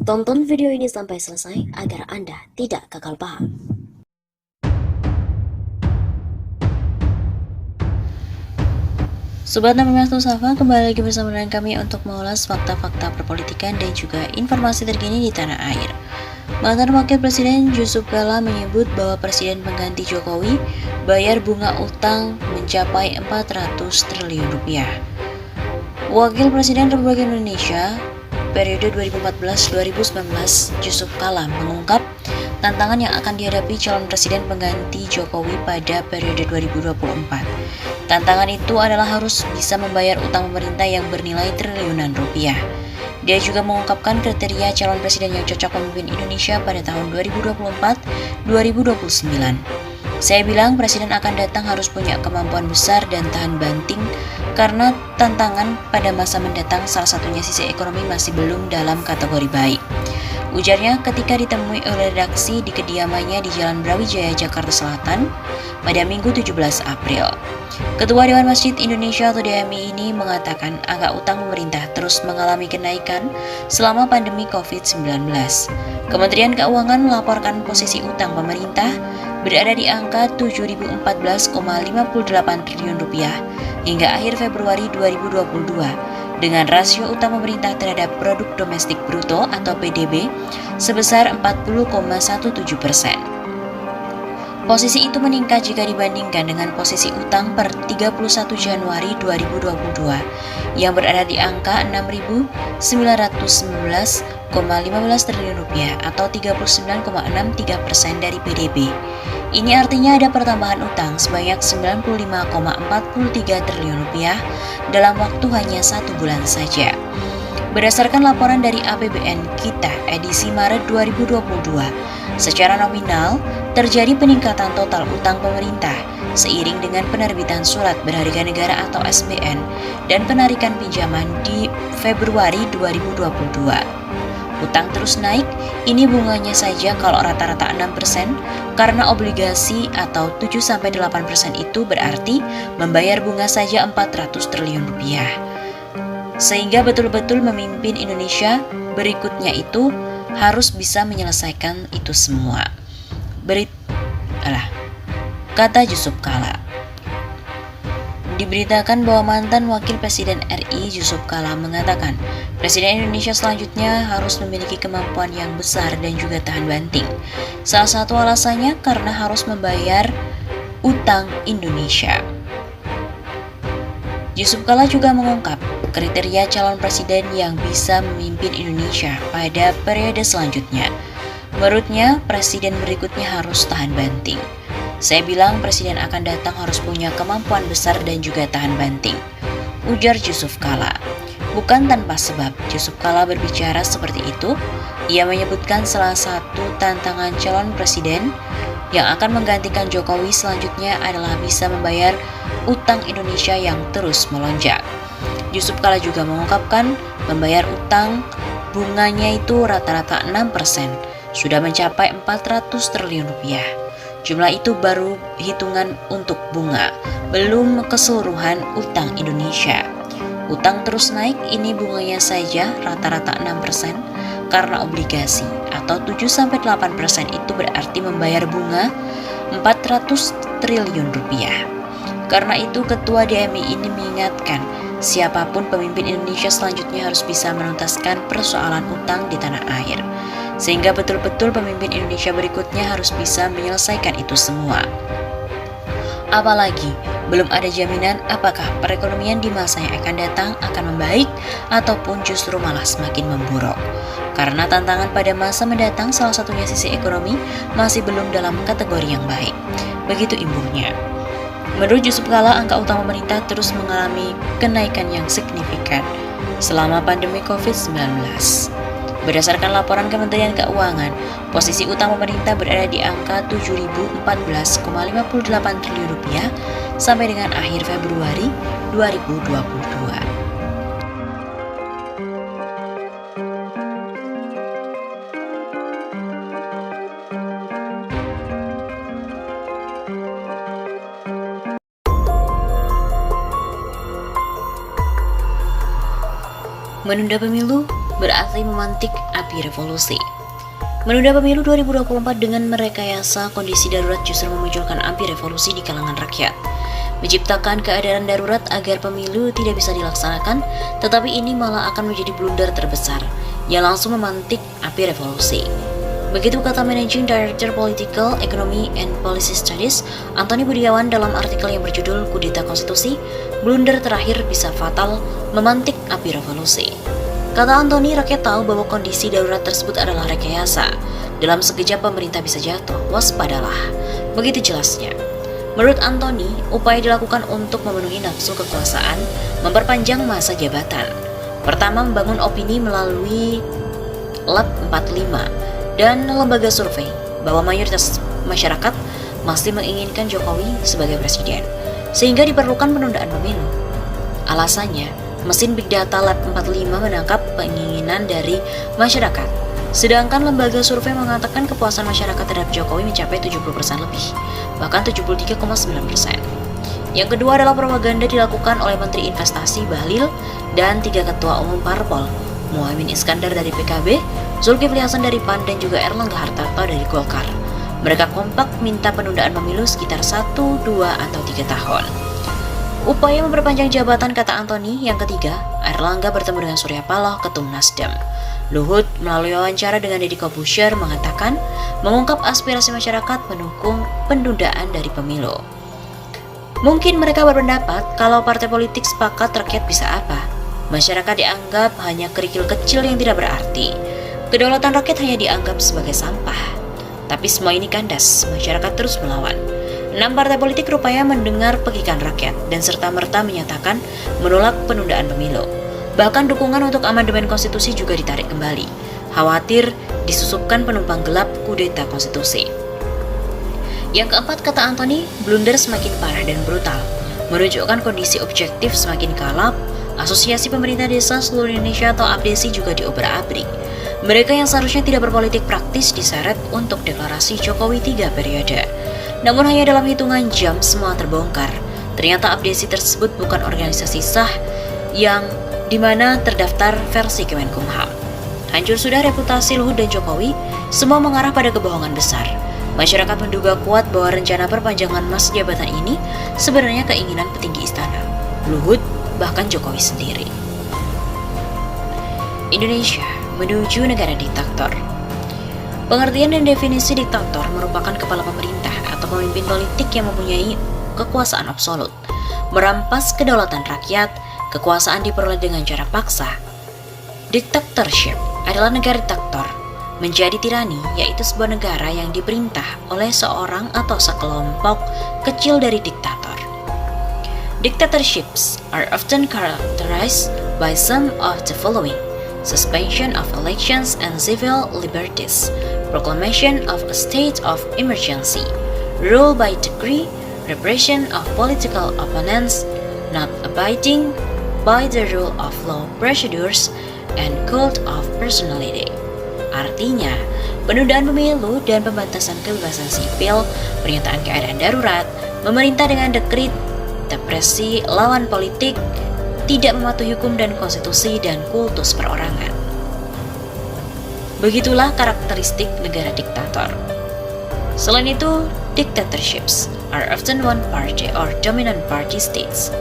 Tonton video ini sampai selesai agar Anda tidak gagal paham. Sobat Namimastu Safa, kembali lagi bersama dengan kami untuk mengulas fakta-fakta perpolitikan dan juga informasi terkini di tanah air. Mantan Wakil Presiden Yusuf Kala menyebut bahwa Presiden pengganti Jokowi bayar bunga utang mencapai 400 triliun rupiah. Wakil Presiden Republik Indonesia periode 2014-2019 Yusuf Kala mengungkap tantangan yang akan dihadapi calon presiden pengganti Jokowi pada periode 2024. Tantangan itu adalah harus bisa membayar utang pemerintah yang bernilai triliunan rupiah. Dia juga mengungkapkan kriteria calon presiden yang cocok memimpin Indonesia pada tahun 2024-2029. Saya bilang presiden akan datang harus punya kemampuan besar dan tahan banting karena tantangan pada masa mendatang salah satunya sisi ekonomi masih belum dalam kategori baik. Ujarnya ketika ditemui oleh redaksi di kediamannya di Jalan Brawijaya, Jakarta Selatan pada Minggu 17 April. Ketua Dewan Masjid Indonesia atau DMI ini mengatakan angka utang pemerintah terus mengalami kenaikan selama pandemi COVID-19. Kementerian Keuangan melaporkan posisi utang pemerintah berada di angka 7.014,58 triliun rupiah hingga akhir Februari 2022 dengan rasio utang pemerintah terhadap produk domestik bruto atau PDB sebesar 40,17%. Posisi itu meningkat jika dibandingkan dengan posisi utang per 31 Januari 2022 yang berada di angka 6.919,15 triliun rupiah atau 39,63% dari PDB. Ini artinya ada pertambahan utang sebanyak 95,43 triliun rupiah dalam waktu hanya 1 bulan saja. Berdasarkan laporan dari APBN Kita edisi Maret 2022, secara nominal terjadi peningkatan total utang pemerintah seiring dengan penerbitan surat berharga negara atau SBN dan penarikan pinjaman di Februari 2022. Utang terus naik, ini bunganya saja kalau rata-rata 6%, karena obligasi atau 7-8% itu berarti membayar bunga saja 400 triliun rupiah. Sehingga betul-betul memimpin Indonesia berikutnya itu harus bisa menyelesaikan itu semua. Kata Yusuf Kala. Diberitakan bahwa mantan Wakil Presiden RI Yusuf Kala mengatakan Presiden Indonesia selanjutnya harus memiliki kemampuan yang besar dan juga tahan banting. Salah satu alasannya karena harus membayar utang Indonesia. Yusuf Kala juga mengungkap kriteria calon presiden yang bisa memimpin Indonesia pada periode selanjutnya. Menurutnya, presiden berikutnya harus tahan banting. Saya bilang presiden akan datang harus punya kemampuan besar dan juga tahan banting, ujar Yusuf Kala. Bukan tanpa sebab Yusuf Kala berbicara seperti itu. Ia menyebutkan salah satu tantangan calon presiden yang akan menggantikan Jokowi selanjutnya adalah bisa membayar utang Indonesia yang terus melonjak. Yusuf Kala juga mengungkapkan membayar utang bunganya itu rata-rata 6%, sudah mencapai 400 triliun rupiah. Jumlah itu baru hitungan untuk bunga, belum keseluruhan utang Indonesia. Utang terus naik, ini bunganya saja rata-rata 6%, karena obligasi atau 7-8% itu berarti membayar bunga 400 triliun rupiah. Karena itu Ketua DMI ini mengingatkan siapapun pemimpin Indonesia selanjutnya harus bisa menuntaskan persoalan utang di tanah air. Sehingga betul-betul pemimpin Indonesia berikutnya harus bisa menyelesaikan itu semua. Apalagi, belum ada jaminan apakah perekonomian di masa yang akan datang akan membaik ataupun justru malah semakin memburuk. Karena tantangan pada masa mendatang salah satunya sisi ekonomi masih belum dalam kategori yang baik. Begitu imbungnya. Menurut Yusuf Kala, angka utang pemerintah terus mengalami kenaikan yang signifikan selama pandemi COVID-19. Berdasarkan laporan Kementerian Keuangan, posisi utang pemerintah berada di angka 7.014,58 triliun rupiah sampai dengan akhir Februari 2022. Menunda pemilu berarti memantik api revolusi. Menunda pemilu 2024 dengan merekayasa kondisi darurat justru memunculkan api revolusi di kalangan rakyat. Menciptakan keadaan darurat agar pemilu tidak bisa dilaksanakan, tetapi ini malah akan menjadi blunder terbesar yang langsung memantik api revolusi. Begitu kata Managing Director Political Economy and Policy Studies, Antoni Budiawan dalam artikel yang berjudul Kudeta Konstitusi, blunder terakhir bisa fatal memantik api revolusi. Kata Antoni, rakyat tahu bahwa kondisi darurat tersebut adalah rekayasa. Dalam sekejap pemerintah bisa jatuh, waspadalah. Begitu jelasnya. Menurut Antoni, upaya dilakukan untuk memenuhi nafsu kekuasaan, memperpanjang masa jabatan. Pertama, membangun opini melalui Lab 45 dan lembaga survei bahwa mayoritas masyarakat masih menginginkan Jokowi sebagai presiden, sehingga diperlukan penundaan pemilu. Alasannya, mesin Big Data Lab 45 menangkap keinginan dari masyarakat, sedangkan lembaga survei mengatakan kepuasan masyarakat terhadap Jokowi mencapai 70% lebih, bahkan 73,9%. Yang kedua adalah propaganda dilakukan oleh Menteri Investasi Bahlil dan 3 ketua umum parpol, Muhaimin Iskandar dari PKB, Zulkifli Hasan dari PAN, dan juga Erlangga Hartarto dari Golkar. Mereka kompak minta penundaan pemilu sekitar 1, 2, atau 3 tahun. Upaya memperpanjang jabatan, kata Antoni. Yang ketiga, Erlangga bertemu dengan Surya Paloh, Ketum Nasdem. Luhut melalui wawancara dengan Deddy Corbuzier mengatakan mengungkap aspirasi masyarakat mendukung penundaan dari pemilu. Mungkin mereka berpendapat kalau partai politik sepakat, rakyat bisa apa? Masyarakat dianggap hanya kerikil kecil yang tidak berarti. Kedaulatan rakyat hanya dianggap sebagai sampah. Tapi semua ini kandas, masyarakat terus melawan. 6 partai politik rupanya mendengar pekikan rakyat dan serta-merta menyatakan menolak penundaan pemilu. Bahkan dukungan untuk amandemen konstitusi juga ditarik kembali. Khawatir disusupkan penumpang gelap kudeta konstitusi. Yang keempat, kata Antoni, blunder semakin parah dan brutal. Menunjukkan kondisi objektif semakin kalap, Asosiasi Pemerintah Desa Seluruh Indonesia atau APDESI juga diobrak-abrik. Mereka yang seharusnya tidak berpolitik praktis diseret untuk deklarasi Jokowi 3 periode. Namun hanya dalam hitungan jam semua terbongkar. Ternyata APDESI tersebut bukan organisasi sah yang dimana terdaftar versi Kemenkumham. Hancur sudah reputasi Luhut dan Jokowi, semua mengarah pada kebohongan besar. Masyarakat menduga kuat bahwa rencana perpanjangan masa jabatan ini sebenarnya keinginan petinggi istana, Luhut, bahkan Jokowi sendiri. Indonesia menuju negara diktator. Pengertian dan definisi diktator merupakan kepala pemerintah atau pemimpin politik yang mempunyai kekuasaan absolut, merampas kedaulatan rakyat. Kekuasaan diperoleh dengan cara paksa. Dictatorship adalah negara diktator. Menjadi tirani yaitu sebuah negara yang diperintah oleh seorang atau sekelompok kecil dari diktator. Dictatorships are often characterized by some of the following: suspension of elections and civil liberties, proclamation of a state of emergency, rule by decree, repression of political opponents, not abiding by the rule of law procedures, and cult of personality. Artinya, penundaan pemilu dan pembatasan kebebasan sipil, pernyataan keadaan darurat, memerintah dengan dekrit, depresi lawan politik, tidak mematuhi hukum dan konstitusi, dan kultus perorangan. Begitulah karakteristik negara diktator. Selain itu, dictatorships are often one-party or dominant party states.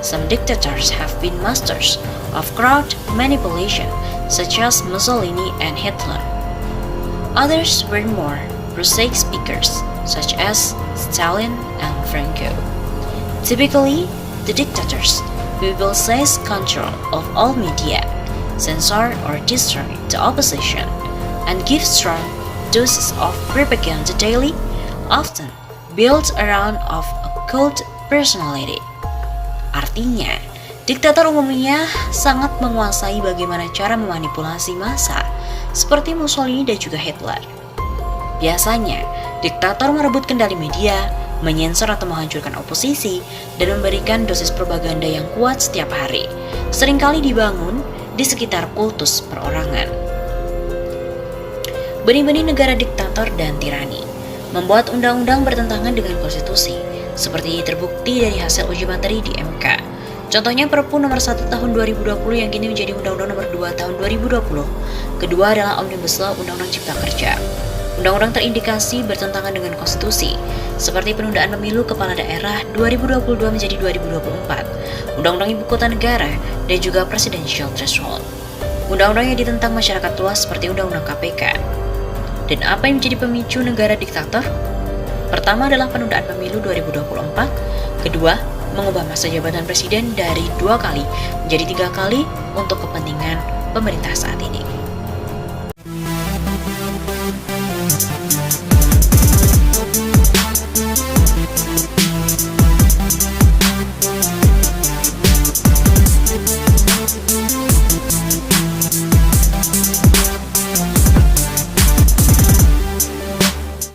Some dictators have been masters of crowd manipulation, such as Mussolini and Hitler. Others were more prosaic speakers, such as Stalin and Franco. Typically, the dictators will seize control of all media, censor or destroy the opposition, and give strong doses of propaganda daily, often built around of a cult personality. Artinya, diktator umumnya sangat menguasai bagaimana cara memanipulasi massa, seperti Mussolini dan juga Hitler. Biasanya, diktator merebut kendali media, menyensor atau menghancurkan oposisi, dan memberikan dosis propaganda yang kuat setiap hari, seringkali dibangun di sekitar kultus perorangan. Benih-benih negara diktator dan tirani membuat undang-undang bertentangan dengan konstitusi, seperti terbukti dari hasil uji materi di MK. Contohnya Perpu nomor 1 tahun 2020 yang kini menjadi Undang-Undang nomor 2 tahun 2020. Kedua adalah Omnibus Law Undang-Undang Cipta Kerja. Undang-undang terindikasi bertentangan dengan konstitusi, seperti penundaan pemilu kepala daerah 2022 menjadi 2024, Undang-Undang Ibu Kota Negara, dan juga Presidential Threshold. Undang-undang yang ditentang masyarakat luas seperti Undang-Undang KPK. Dan apa yang menjadi pemicu negara diktator? Pertama adalah penundaan pemilu 2024, kedua, mengubah masa jabatan presiden dari 2 kali menjadi 3 kali untuk kepentingan pemerintah saat ini.